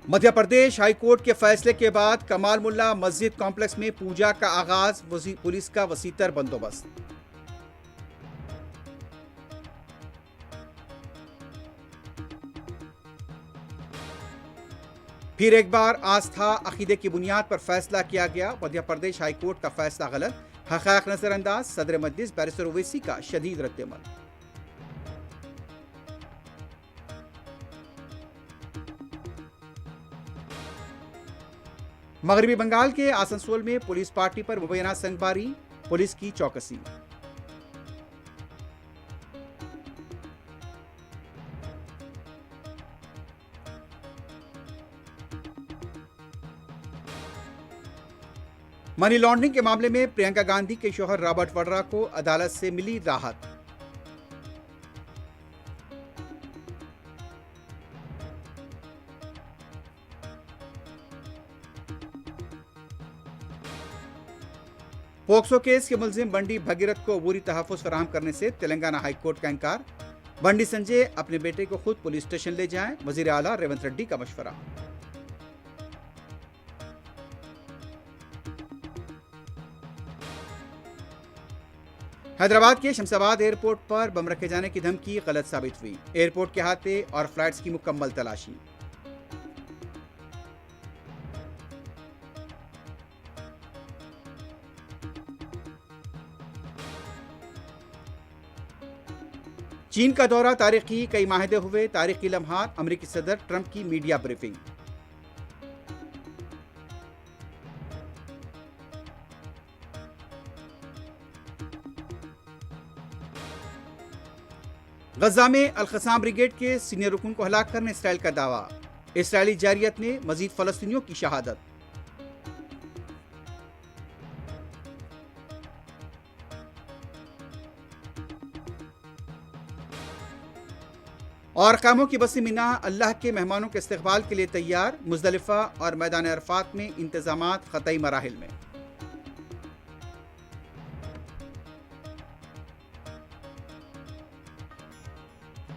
Madhya Pradesh high court के फैसले के बाद कमाल मुल्ला मस्जिद कॉम्प्लेक्स में पूजा का आगाज, पुलिस का वसीतर बंदोबस्त। फिर एक बार आस्था अकीदे की बुनियाद पर फैसला किया गया। मध्य प्रदेश हाईकोर्ट का फैसला गलत, हक़ाइक़ नजरअंदाज। सदर मजलिस बैरिस्टर ओवैसी का शदीद रद्दअमल। मगरबी बंगाल के आसनसोल में पुलिस पार्टी पर मुबैना संगबारी, पुलिस की चौकसी। मनी लॉन्ड्रिंग के मामले में प्रियंका गांधी के शौहर रॉबर्ट वड्रा को अदालत से मिली राहत। पोक्सो केस के मुलजिम बंडी भगीरथ को अबूरी तहफ़्फ़ुज़ फराहम करने से तेलंगाना हाईकोर्ट का इनकार। बंडी संजय अपने बेटे को खुद पुलिस स्टेशन ले जाएं, वज़ीर आला रेवंत रेड्डी का मशवरा। हैदराबाद के शमशाबाद एयरपोर्ट पर बम रखे जाने की धमकी गलत साबित हुई। एयरपोर्ट के अहाते और फ्लाइट्स की मुकम्मल तलाशी। चीन का दौरा तारीखी, कई माहिदे हुए, तारीखी लम्हात। अमेरिकी सदर ट्रंप की मीडिया ब्रीफिंग। गजा में अल-क़स्साम ब्रिगेड के सीनियर रुकन को हलाक करने इसराइल का दावा। इसराइली जारियत ने मजीद फ़लस्तीनियों की शहादत। और कामों की बसी मीना अल्लाह के मेहमानों के इस्तकबाल के लिए तैयार। मुज़दलिफ़ा और मैदान अरफ़ात में इंतज़ामात ख़तई मराहिल में।